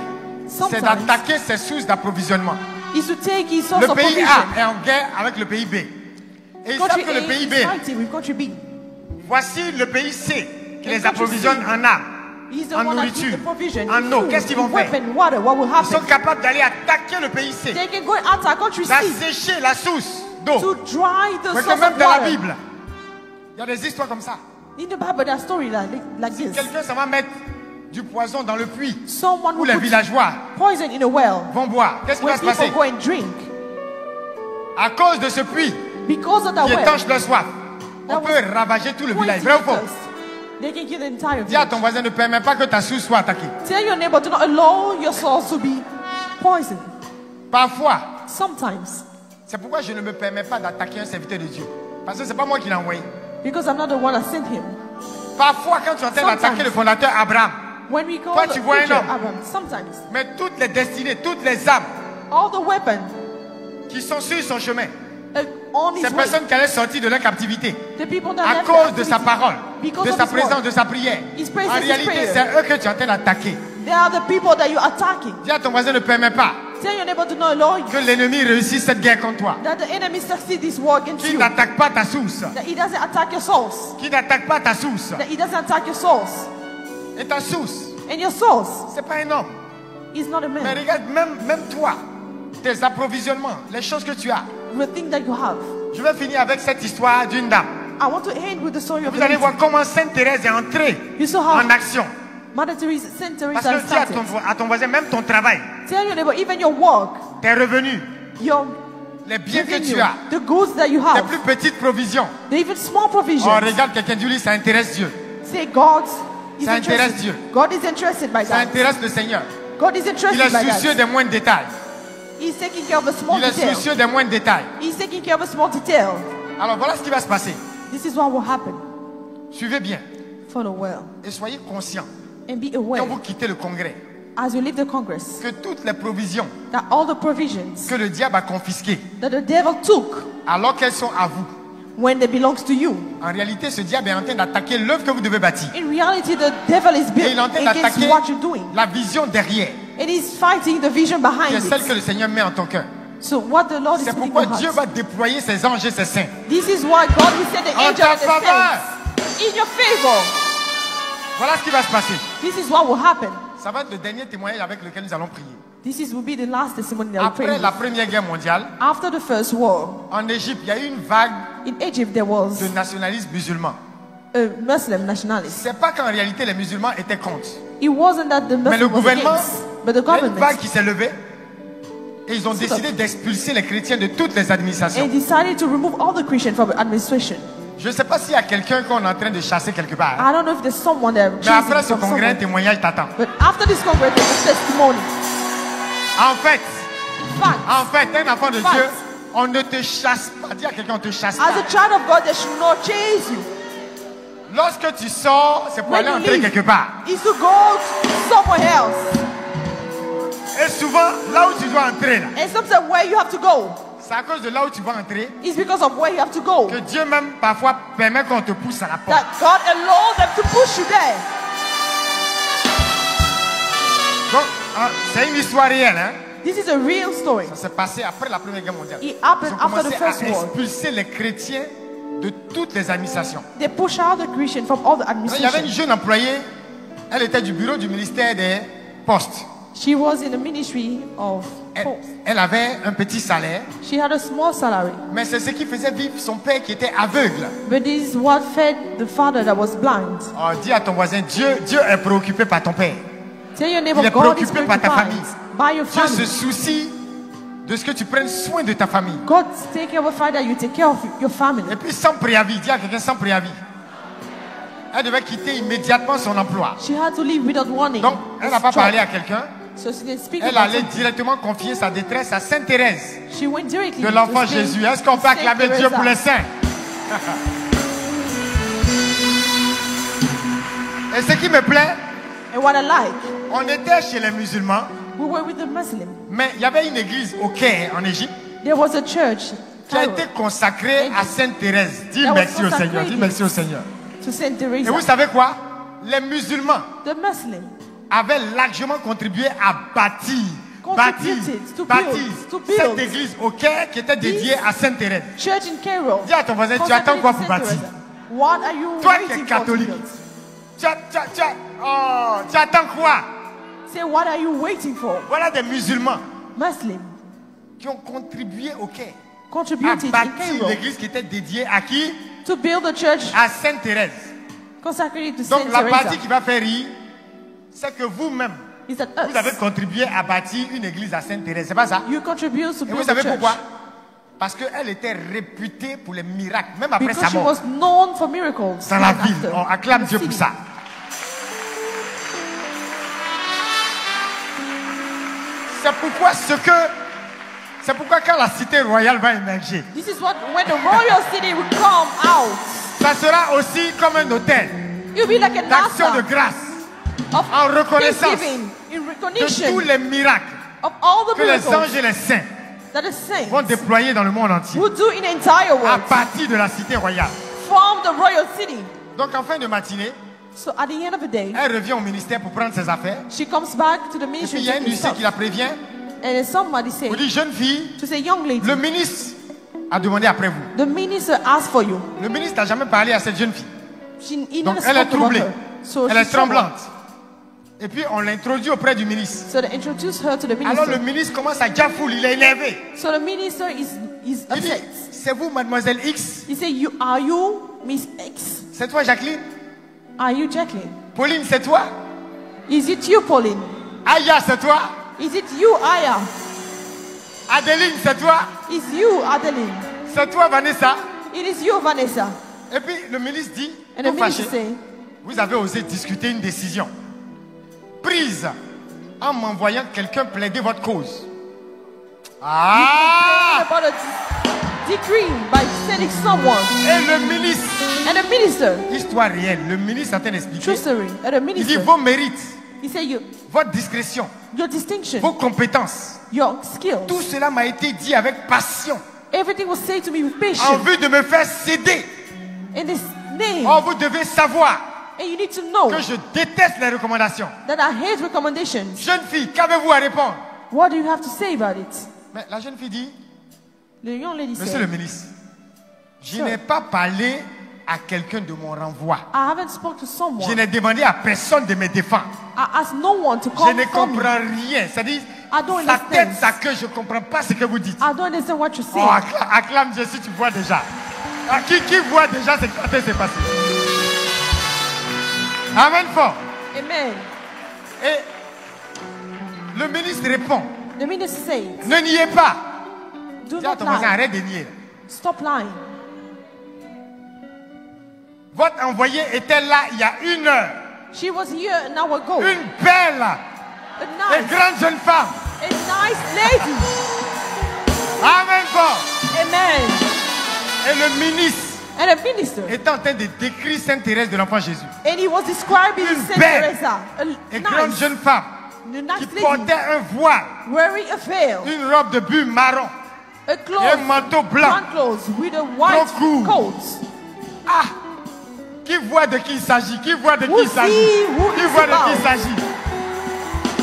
c'est sometimes d'attaquer ses sources d'approvisionnement. is to take his source Le of pays provision. A est en guerre avec le pays B. Et ils savent Country que le A pays B, is fighting with country B. voici le pays C qui And les country approvisionne C, en armes, He's the en one that gives nourriture, the provision, en in eau. food, Qu'est-ce qu'ils in vont faire? weapon, water. What will Ils sont happen? capables d'aller attaquer le pays C, They can go and attack country C d'assécher la source d'eau. to dry the Mais que source même of dans la water. Bible, il y a des histoires comme ça. In the Bible, there are stories like this. Quelqu'un, ça va mettre du poison dans le puits Someone où who les puts villageois poison in a well vont boire. Qu'est-ce qui va when se passer? people go and drink. À cause de ce puits Because of that qui well, étanche leur soif, on that peut was ravager tout le village. Vrai ou faux? they can kill the entire Dis à village. ton voisin, ne permets pas que ta source soit attaquée. Tell your neighbor to not allow your source to be poisoned. Parfois, Sometimes, c'est pourquoi je ne me permets pas d'attaquer un serviteur de Dieu. Parce que ce n'est pas moi qui l'ai envoyé. because I'm not the one that sent him. Parfois, quand tu es en train d'attaquer Sometimes. le fondateur Abraham, When we call Toi, the tu vois un preacher homme. Abraham, sometimes mais toutes les destinées, toutes les âmes all the weapons qui sont sur son chemin, on his ces way, personnes qui allaient sortir de leur captivité, the people that à left cause their de sa activity, parole, because de of sa his présence, word, de sa prière, His presence, en his réalité, prayer. c'est eux que tu es en train d'attaquer. they are the people that you're attacking. Dis à ton voisin, ne permets pas Tell your neighbor to not allow que l'ennemi réussisse cette guerre contre toi. that the enemy succeed this war against Qui you. n'attaque pas ta source. That he doesn't attack your source. Qui n'attaque pas ta source. That he doesn't attack your source. Et ta source, And your source c'est pas un homme. is not a Mais man. regarde, même toi, tes approvisionnements, les choses que tu as. The thing that you have. Je vais finir avec cette histoire d'une dame. I want to end with the story of Vous allez the voir comment Sainte Thérèse est entrée You saw how en action. Mother Teresa, Saint Parce Teresa que dis à started. à ton voisin, même ton travail, Tell your neighbor, even your work, tes revenus, your les biens que revenue, tu as, the goods that you tes have, plus petites provisions. the even small provisions. On regarde quelqu'un dit, lui, ça intéresse Dieu. Say God is Ça intéresse interested. Dieu. God is interested by Ça that. intéresse le Seigneur. God is Il interested est by soucieux that. des moindres détails. He's taking care of the small Il est detail. soucieux des moindres détails. He's taking care of the small detail. Alors voilà ce qui va se passer. This is what will happen. Suivez bien Follow well et soyez conscients and be quand aware vous quittez le congrès as you leave the Congress que toutes les provisions that all the provisions que le diable a confisquées, that the devil took alors qu'elles sont à vous, when they belongs to you. en réalité, ce diable est en train d'attaquer l'œuvre que vous devez bâtir. In reality, the devil is Et il est en train against d'attaquer what you're doing. la vision derrière, And he's fighting the vision qui behind est celle que it. le Seigneur met en ton cœur. So what the Lord is C'est putting in pourquoi your Dieu heart. va déployer ses anges et ses saints This is why God will send the en angel ta and the faveur. saints in your favor. Voilà ce qui va se passer. This is what will happen. Ça va être le dernier témoignage avec lequel nous allons prier. Will be the last testimony that we pray Après with. la Première Guerre mondiale, After the First War, en Égypte, il y a eu une vague in Egypt there was de nationalistes musulmans. a Muslim nationalist. C'est pas qu'en réalité les musulmans étaient contre. It wasn't that the Mais le Muslim was gouvernement, against, but the il y a une government vague qui s'est levée et ils ont décidé d'expulser les chrétiens de toutes les administrations. and decided to remove all the Christians from administration. Je ne sais pas s'il y a quelqu'un qu'on est en train de chasser quelque part. I don't know if there's someone there Mais après chasing ce from congrès, un someone. témoignage t'attend. But after this congress, there's a testimony. En fait, In fact, un enfant de Fact. Dieu, on ne te chasse pas. Dis à quelqu'un, on ne te chasse as a pas. child of God, they should not chase you. Lorsque tu sors, c'est pour When aller you entrer leave, quelque part. is to go to somewhere else. Et souvent, là où tu dois entrer, là, And sometimes where you have to go c'est à cause de là où tu vas entrer is because of where you have to go. que Dieu même parfois permet qu'on te pousse à la porte. That God allows them to push you there. Donc, c'est une histoire réelle. Hein? This is a real story. Ça s'est passé après la Première Guerre mondiale. It happened Ils ont after the commencé à First War. expulser les chrétiens de toutes les administrations. They push out the Christian from all the Il y avait une administration. jeune employée, elle était du bureau du ministère des Postes. She was in the ministry of posts. Elle avait un petit salaire, She had a small salary, mais c'est ce qui faisait vivre son père qui était aveugle. but this is what fed the father that was blind. Oh, dis à ton voisin, Dieu est préoccupé par ton père. Tell your neighbor, Il est God is préoccupé par ta preoccupied famille. by your Dieu se family. soucie de ce que tu prennes soin de ta famille. God take care of the fact that you take care of your family. Et puis sans préavis, dis à quelqu'un sans préavis. Elle devait quitter immédiatement son emploi. She had to leave without warning. Donc, elle n'a pas Job. parlé à quelqu'un. So she didn't speak Elle about allait it. directement confier sa détresse à Sainte Thérèse She went directly de to l'enfant speak Jésus. Est-ce qu'on peut to Saint acclamer Dieu Teresa. pour les saints? Et ce qui me plaît, And what I like, on était chez les musulmans, we were with the Muslim. mais il y avait une église au Caire, en Égypte, There was a church qui a été consacrée à Sainte Thérèse. Dis merci au Seigneur, dis merci au Seigneur. to Saint Et Teresa. vous savez quoi? Les musulmans The Muslim avaient largement contribué à bâtir to build cette église au Caire qui était dédiée à Sainte Thérèse. church in Cairo. Dis à ton voisin, tu attends quoi pour bâtir? What are you Toi qui es waiting for to catholique, build? tu attends quoi? Say, what are you waiting for? Voilà des musulmans Muslim qui ont contribué au Caire à contributed in bâtir Cairo l'église qui était dédiée à qui? to build a church À Sainte Thérèse. consecrated to Saint Donc la partie Teresa. qui va faire rire, c'est que vous-même, Is that vous avez us? contribué à bâtir une église à Sainte Thérèse. C'est pas ça? You contribute to Et vous build a savez church pourquoi? Parce qu'elle était réputée pour les miracles, même après because sa she mort. was known for miracles. Dans la even ville. after. On acclame In the Dieu pour city. ça. C'est pourquoi quand la cité royale va émerger, This is what when the royal city will come out, ça sera aussi comme un hôtel you'll be like a d'action de NASA grâce of en reconnaissance thanksgiving, in de recognition tous les miracles of all the que les miracles anges et les saints that the saints vont déployer dans le monde entier will do in the entire à world partir de la cité royale. from the royal city. Donc en fin de matinée, So at the end of the day, elle revient au ministère pour prendre ses affaires. she comes back to the Et puis ministry il y a to une take huissier stuff. qui la prévient. And then somebody say, Vous dit, jeune fille, to say, young lady, le ministre a demandé après vous. the minister asked for you. Le ministre n'a jamais parlé à cette jeune fille. He Donc never elle est spoke about troublée. her. So Elle est she's troubled. tremblante. Et puis on l'introduit auprès du ministre. So they introduced her to the Alors le minister. ministre commence à dire foule, il est énervé. So the minister is Il dit, upset. c'est vous mademoiselle X? He said, are you Miss X? C'est toi Jacqueline? Are you Jacqueline? Pauline, c'est toi? Is it you, Pauline? Aya, c'est toi? Is it you, Aya? Adeline, c'est toi? Is you, Adeline? C'est toi Vanessa? It is you, Vanessa. Et puis le ministre dit, And the tout minister fâché, say, vous avez osé discuter une décision prise en m'envoyant quelqu'un plaider votre cause. Ah! about a decree by sending someone. Et le ministre, And the minister, histoire réelle, le ministre est en train d'expliquer. true story, and the Il dit minister, vos mérites, he said, votre discrétion, your distinction, vos compétences, your skills, tout cela m'a été dit avec passion everything was said to me with en patience. vue de me faire céder. In this name, Oh, vous devez savoir and you need to know que je déteste les recommandations. that I hate recommendations. Jeune fille, qu'avez-vous à répondre? What do you have to say about it? Mais la jeune fille dit, The young lady monsieur le said, ministre, je Sir. n'ai pas parlé à quelqu'un de mon renvoi. I haven't spoken to Je someone. n'ai demandé à personne de me défendre. I asked no one to Je come ne for me. comprends rien. C'est-à-dire, I don't sa tête, understand. sa queue, je ne comprends pas ce que vous dites. I don't understand what you're Oh, saying. acclame Dieu si tu vois déjà. Ah, qui voit déjà ce qui est en train de se passer? Amen fort. Amen. Et le ministre répond, The minister says, ne niez pas. do Dis à not ton voisin, lie. arrête de nier. Stop lying. Votre envoyé était là il y a 1 heure. She was here an hour ago. Une belle A et nice, grande jeune femme. a nice lady. Amen fort. Amen. Et le ministre And a minister. était en train de décrire Sainte Thérèse de l'Enfant Jésus. And he was describing Une Saint belle Teresa. A Et grande nice, jeune femme a qui nice lady portait un voile, wearing a veil, une robe de bulle marron a et un cloth, manteau blanc. front clothes with a white court. coat. Ah! Qui voit de qui il s'agit? Qui voit de qui Who il s'agit? see who Qui it's voit de qui il about? s'agit?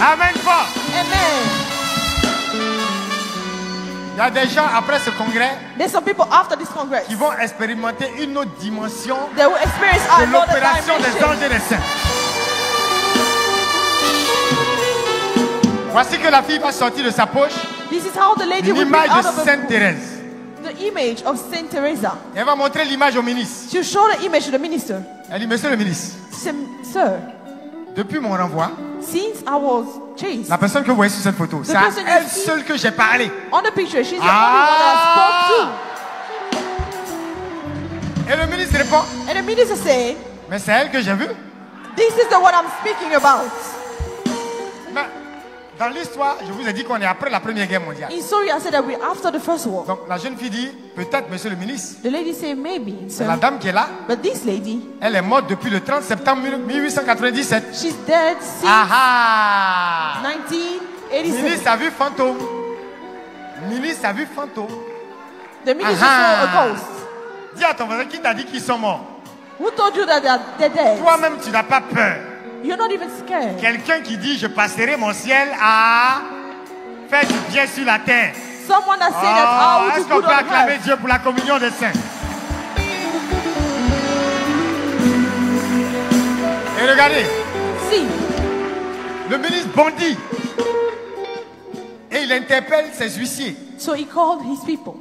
Amen fort. Amen. Il y a des gens après ce congrès There's some people after this congress. qui vont expérimenter une autre dimension They will experience de another l'opération des dimension. anges et des saints. Voici que la fille va sortir de sa poche This is how the lady will bring l'image out de of Sainte Thérèse. the image of Saint Teresa. Elle va montrer l'image au ministre. She'll show the image to the minister. Elle dit, monsieur le ministre, Sir, depuis mon renvoi, since I was chased, la personne que vous voyez sur cette photo, c'est à person you elle see- seule que j'ai parlé. on the picture, she's the Ah! only one that I spoke Et le ministre répond, to. And the minister said, mais c'est elle que j'ai vue. this is the one I'm speaking about. Mais dans l'histoire, je vous ai dit qu'on est après la Première Guerre mondiale. In Syria, I said that we're after the first war. Donc la jeune fille dit, peut-être monsieur le ministre, The lady said, maybe, c'est la sir. dame qui est là, But this lady, elle est morte depuis le 30 septembre 1897. she's dead since Ah ah! 1987. Ministre a vu fantôme. Ministre a vu fantôme. The minister Ah. saw a ghost. Dis à ton voisin qui t'a dit qu'ils sont morts. Who told you that they're dead? Toi-même, tu n'as pas peur. You're not even scared. Quelqu'un qui dit, je passerai mon ciel à faire du bien sur la terre. Someone that said that I Oh, will est-ce do qu'on good peut on acclamer earth. Dieu pour la communion des saints? Et regardez, See, le ministre bondit et il interpelle ses huissiers. so he called his people.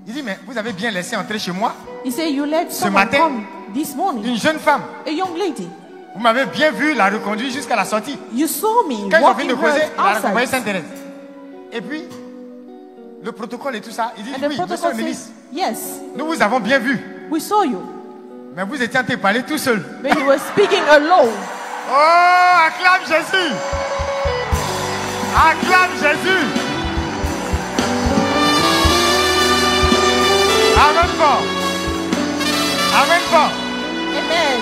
Il dit, mais vous avez bien laissé entrer chez moi He said, you let someone matin, come this morning, une jeune femme. a young lady. Vous m'avez bien vu la reconduire jusqu'à la sortie. You saw me Quand ils ont fini walking de causer, her il a accompagné outside. Sainte Thérèse. Et puis, le protocole et tout ça, il dit, And the oui, monsieur protocol le ministre, says, yes, nous vous avons bien vu, we saw you. mais vous étiez en train de parler tout seul. When you were speaking alone. Oh, acclame Jésus! Acclame Jésus! Amen fort! Amen fort! Amen.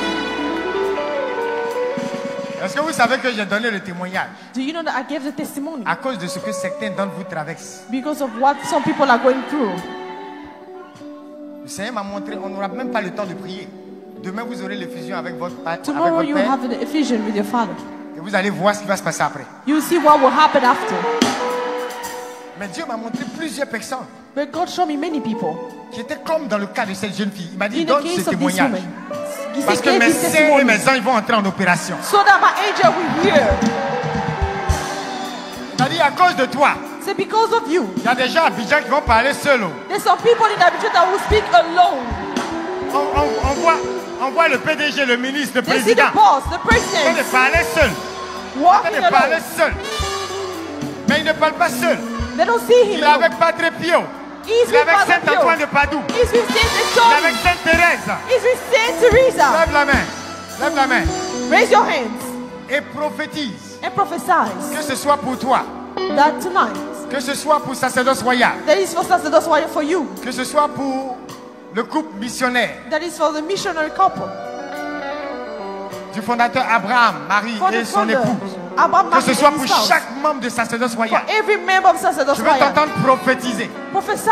Est-ce que vous savez que j'ai donné le témoignage Do you know that I gave the testimony? à cause de ce que certains d'entre vous traversent? Because of what some people are going through. Le Seigneur m'a montré, on n'aura même pas le temps de prier. Demain, vous aurez l'effusion avec votre Tomorrow you père have the effusion with your father. et vous allez voir ce qui va se passer après. You will see what will happen after. Mais Dieu m'a montré plusieurs personnes But God showed me many people. qui étaient comme dans le cas de cette jeune fille. Il m'a dit, In the donne ce case of this témoignage. woman, he Parce said, que gave mes this saints et testimony. mes anges vont entrer en opération. So that my angel will hear. Il m'a dit, à cause de toi, Say, because of you, il y a des gens à Abidjan qui vont parler seuls. there's some people in Abidjan that will speak alone. On voit le PDG, le ministre, le They see the président, boss, the en train president, de parler seul. En train walking de parler alone. seul. Mais il ne parle pas seul. They don't see him Il est alone. avec Padre Pio. He's Il est with avec Father Saint-Antoine de Pio. Padoue. He's with Saint Il est avec Antoine. Sainte Thérèse. He's with Saint Teresa. Lève la main. Lève la main. Raise your hands Et prophétise. and prophesy Que ce soit pour toi. that tonight, Que ce soit pour sacerdoce royal. that is for sacerdotes for you, Que ce soit pour le couple missionnaire. that is for the missionary couple, Du fondateur Abraham, Marie for et the son founder, épouse. Abraham, Que ce Matthew, soit and pour his spouse, chaque membre de sacerdoce for royal. every member of sacerdotes Je veux royal. t'entendre prophétiser. Prophesy.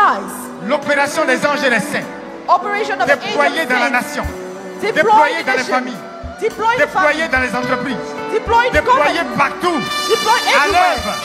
L'opération des anges et des saints. Operation of the Déployée dans la angels. nation. Deploy Déployée in dans the les nation. familles. Deploy in the Déployée family. dans les entreprises. Deploy in the Déployée government. partout. Deploy À everywhere. l'œuvre.